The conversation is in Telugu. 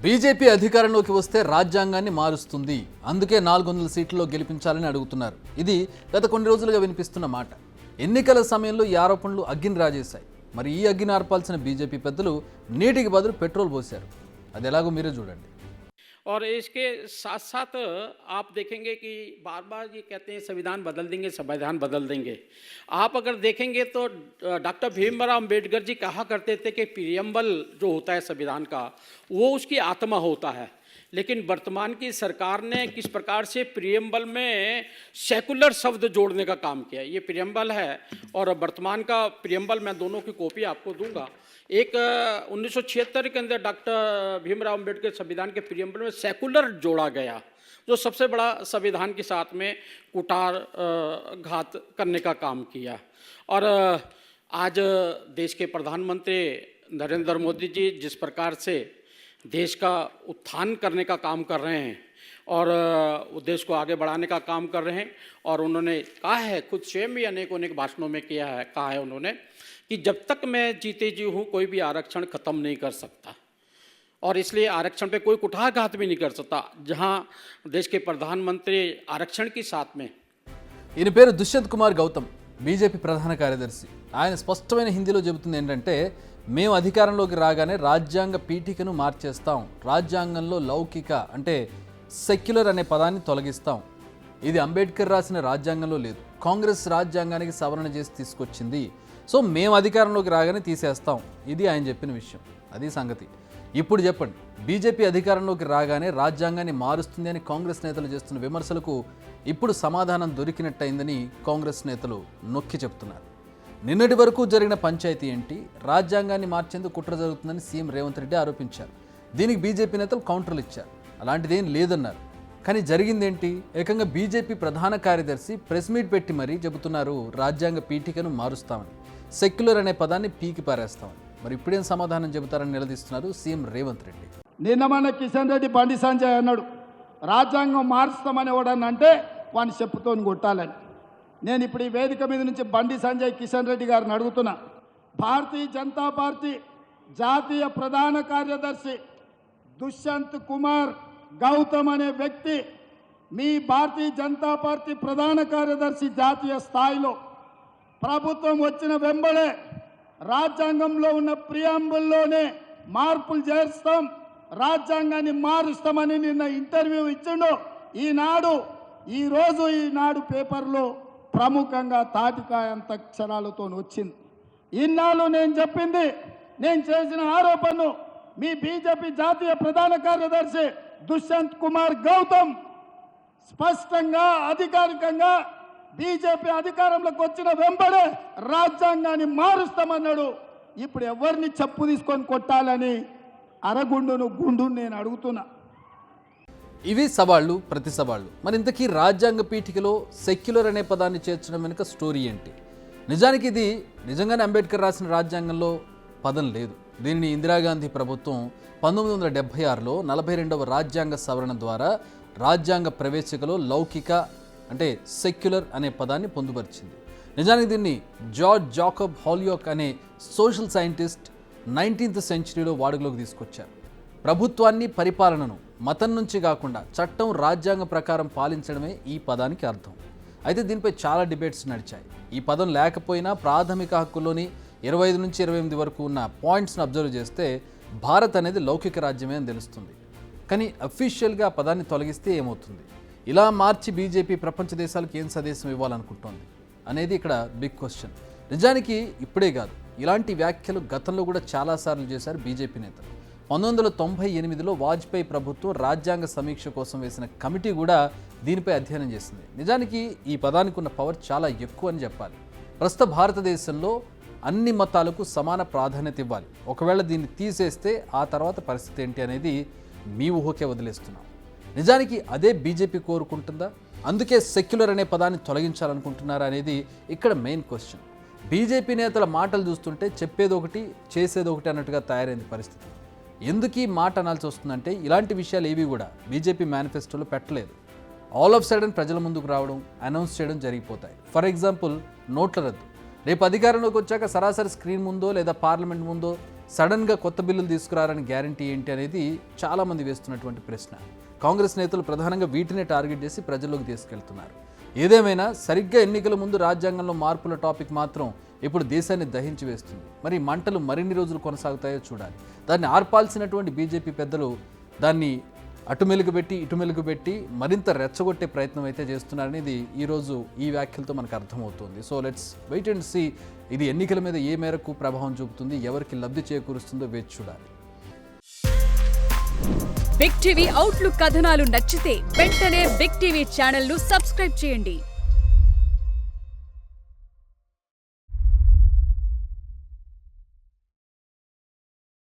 బీజేపీ అధికారంలోకి వస్తే రాజ్యాంగాన్ని మారుస్తుంది, అందుకే 400 సీట్లలో గెలిపించాలని అడుగుతున్నారు. ఇది గత కొన్ని రోజులుగా వినిపిస్తున్న మాట. ఎన్నికల సమయంలో ఈ ఆరోపణలు అగ్గిని రాజేశాయి. మరి ఈ అగ్గిని ఆర్పాల్సిన బీజేపీ పెద్దలు నీటికి బదులు పెట్రోల్ పోశారు. అది ఎలాగో మీరే చూడండి. और इसके साथ साथ आप देखेंगे कि बार बार ये कहते हैं संविधान बदल देंगे, संविधान बदल देंगे। आप अगर देखेंगे तो डॉक्टर भीमराव अम्बेडकर जी कहा करते थे कि प्रियम्बल जो होता है संविधान का वो उसकी आत्मा होता है, लेकिन वर्तमान की सरकार ने किस प्रकार से प्रियम्बल में सेकुलर शब्द जोड़ने का काम किया। ये प्रियम्बल है और वर्तमान का प्रियम्बल मैं दोनों की कॉपी आपको दूंगा। एक 1976 के अंदर डॉक्टर भीमराव अम्बेडकर संविधान के प्रियम्बल में सेकुलर जोड़ा गया, जो सबसे बड़ा संविधान के साथ में कुटार घात करने का काम किया। और आज देश के प्रधानमंत्री नरेंद्र मोदी जी जिस प्रकार से देश का उत्थान करने का काम कर रहे हैं और देश को आगे बढ़ाने का काम कर रहे हैं, और उन्होंने कहा है, खुद स्वयं भी अनेक भाषणों में किया है, कहा है उन्होंने कि जब तक मैं जीते जी हूँ कोई भी आरक्षण खत्म नहीं कर सकता, और इसलिए आरक्षण पे कोई कुठारघात भी नहीं कर सकता। जहाँ देश के प्रधानमंत्री आरक्षण के साथ में ఈయన పేరు దుష్యంత్ కుమార్ గౌతమ్, బీజేపీ ప్రధాన కార్యదర్శి. ఆయన స్పష్టమైన హిందీలో చెబుతుంది ఏంటంటే, మేము అధికారంలోకి రాగానే రాజ్యాంగ పీఠికను మార్చేస్తాం, రాజ్యాంగంలో లౌకిక అంటే సెక్యులర్ అనే పదాన్ని తొలగిస్తాం. ఇది అంబేద్కర్ రాసిన రాజ్యాంగంలో లేదు, కాంగ్రెస్ రాజ్యాంగానికి సవరణ చేసి తీసుకొచ్చింది. సో మేము అధికారంలోకి రాగానే తీసేస్తాం. ఇది ఆయన చెప్పిన విషయం. అది సంగతి. ఇప్పుడు చెప్పండి, బీజేపీ అధికారంలోకి రాగానే రాజ్యాంగాన్ని మారుస్తుంది అని కాంగ్రెస్ నేతలు చేస్తున్న విమర్శలకు ఇప్పుడు సమాధానం దొరికినట్టయిందని కాంగ్రెస్ నేతలు నొక్కి చెప్తున్నారు. నిన్నటి వరకు జరిగిన పంచాయతీ ఏంటి, రాజ్యాంగాన్ని మార్చేందుకు కుట్ర జరుగుతుందని సీఎం రేవంత్ రెడ్డి ఆరోపించారు. దీనికి బీజేపీ నేతలు కౌంటర్లు ఇచ్చారు. అలాంటిదేం లేదన్నారు. కానీ జరిగిందేంటి, ఏకంగా బీజేపీ ప్రధాన కార్యదర్శి ప్రెస్ మీట్ పెట్టి మరీ చెబుతున్నారు రాజ్యాంగ పీఠికను మారుస్తామని, సెక్యులర్ అనే పదాన్ని పీకి పారేస్తామని. మరి ఇప్పుడేం సమాధానం చెబుతారని నిలదీస్తున్నారు సీఎం రేవంత్ రెడ్డి. నిన్న మన కిషన్ రెడ్డి బండి సంజయ్ అన్నాడు, రాజ్యాంగం మారుస్తామని ఎవడన్నా అంటే వాడిని చెప్పుతోని కొట్టాలని. నేను ఇప్పుడు ఈ వేదిక మీద నుంచి బండి సంజయ్ కిషన్ రెడ్డి గారిని అడుగుతున్నా, భారతీయ జనతా పార్టీ జాతీయ ప్రధాన కార్యదర్శి దుష్యంత్ కుమార్ గౌతమ్ అనే వ్యక్తి మీ భారతీయ జనతా పార్టీ ప్రధాన కార్యదర్శి జాతీయ స్థాయిలో ప్రభుత్వం వచ్చిన వెంబడే రాజ్యాంగంలో ఉన్న ప్రియాంబుల్లోనే మార్పులు చేస్తాం, రాజ్యాంగాన్ని మారుస్తామని నిన్న ఇంటర్వ్యూ ఇచ్చిండు. ఈనాడు పేపర్లో ప్రముఖంగా తాటికాయంత అక్షరాలతో వచ్చింది. ఇన్నాళ్ళు నేను చెప్పింది, నేను చేసిన ఆరోపణను మీ బీజేపీ జాతీయ ప్రధాన కార్యదర్శి దుష్యంత్ కుమార్ గౌతమ్ స్పష్టంగా అధికారికంగా బీజేపీ అధికారంలోకి వచ్చిన వెంబడే రాజ్యాంగాన్ని మారుస్తామన్నాడు. ఇప్పుడు ఎవరిని చెప్పు తీసుకొని కొట్టాలని అరగుండును గుండు నేను అడుగుతున్నా. ఇవి సవాళ్ళు, ప్రతి సవాళ్ళు. మరి ఇంతకీ రాజ్యాంగ పీఠికలో సెక్యులర్ అనే పదాన్ని చేర్చడం వెనుక స్టోరీ ఏంటి? నిజానికి ఇది నిజంగానే అంబేద్కర్ రాసిన రాజ్యాంగంలో పదం లేదు. దీనిని ఇందిరాగాంధీ ప్రభుత్వం 1976లో 42వ రాజ్యాంగ సవరణ ద్వారా రాజ్యాంగ ప్రవేశికలో లౌకిక అంటే సెక్యులర్ అనే పదాన్ని పొందుపరిచింది. నిజానికి దీన్ని జార్జ్ జాకబ్ హాలియోక్ అనే సోషల్ సైంటిస్ట్ 19th సెంచరీలో వాడుకలోకి తీసుకొచ్చారు. ప్రభుత్వాన్ని, పరిపాలనను మతం నుంచి కాకుండా చట్టం, రాజ్యాంగ ప్రకారం పాలించడమే ఈ పదానికి అర్థం. అయితే దీనిపై చాలా డిబేట్స్ నడిచాయి. ఈ పదం లేకపోయినా ప్రాథమిక హక్కుల్లోని 25 నుంచి 28 వరకు ఉన్న పాయింట్స్ని అబ్జర్వ్ చేస్తే భారత్ అనేది లౌకిక రాజ్యమే అని తెలుస్తుంది. కానీ అఫీషియల్గా ఆ పదాన్ని తొలగిస్తే ఏమవుతుంది? ఇలా మార్చి బీజేపీ ప్రపంచ దేశాలకు ఏం సందేశం ఇవ్వాలనుకుంటోంది అనేది ఇక్కడ బిగ్ క్వశ్చన్. నిజానికి ఇప్పుడే కాదు, ఇలాంటి వ్యాఖ్యలు గతంలో కూడా చాలాసార్లు చేశారు బీజేపీ నేతలు. 1998లో వాజ్పేయి ప్రభుత్వం రాజ్యాంగ సమీక్ష కోసం వేసిన కమిటీ కూడా దీనిపై అధ్యయనం చేసింది. నిజానికి ఈ పదానికి ఉన్న పవర్ చాలా ఎక్కువ అని చెప్పాలి. ప్రస్తుత భారతదేశంలో అన్ని మతాలకు సమాన ప్రాధాన్యత ఇవ్వాలి. ఒకవేళ దీన్ని తీసేస్తే ఆ తర్వాత పరిస్థితి ఏంటి అనేది మీ ఊహకే వదిలేస్తున్నాం. నిజానికి అదే బీజేపీ కోరుకుంటుందా? అందుకే సెక్యులర్ అనే పదాన్ని తొలగించాలనుకుంటున్నారా అనేది ఇక్కడ మెయిన్ క్వశ్చన్. బీజేపీ నేతల మాటలు చూస్తుంటే చెప్పేది ఒకటి, చేసేది ఒకటి అన్నట్టుగా తయారైంది పరిస్థితి. ఎందుకు ఈ మాట అనాల్సి వస్తుందంటే, ఇలాంటి విషయాలు ఏవి కూడా బీజేపీ మేనిఫెస్టోలో పెట్టలేదు. ఆల్ ఆఫ్ సడన్ ప్రజల ముందుకు రావడం, అనౌన్స్ చేయడం జరిగిపోతాయి. ఫర్ ఎగ్జాంపుల్, నోట్ల రద్దు. రేపు అధికారంలోకి వచ్చాక సరాసరి స్క్రీన్ ముందో లేదా పార్లమెంట్ ముందో సడన్గా కొత్త బిల్లులు తీసుకురారని గ్యారంటీ ఏంటి అనేది చాలామంది వేస్తున్నటువంటి ప్రశ్న. కాంగ్రెస్ నేతలు ప్రధానంగా వీటినే టార్గెట్ చేసి ప్రజల్లోకి తీసుకెళ్తున్నారు. ఏదేమైనా సరిగ్గా ఎన్నికల ముందు రాజ్యాంగంలో మార్పుల టాపిక్ మాత్రం ఇప్పుడు దేశాన్ని దహించి వేస్తుంది. మరి మంటలు మరిన్ని రోజులు కొనసాగుతాయో చూడాలి. దాన్ని ఆర్పాల్సినటువంటి బీజేపీ పెద్దలు దాన్ని అటు మెలుగుపెట్టి ఇటు మెలుగుపెట్టి మరింత రెచ్చగొట్టే ప్రయత్నం అయితే చేస్తున్నారనేది ఈరోజు ఈ వ్యాఖ్యలతో మనకు అర్థమవుతుంది. So let's wait and see ఇది ఎన్నికల మీద ఏ మేరకు ప్రభావం చూపుతుంది, ఎవరికి లబ్ధి చేకూరుస్తుందో వేచి చూడాలి. బిగ్ టీవీ అవుట్లుక్ కథనాలు నచ్చితే వెంటనే బిగ్ టీవీ ఛానల్ ను సబ్స్క్రైబ్ చేయండి.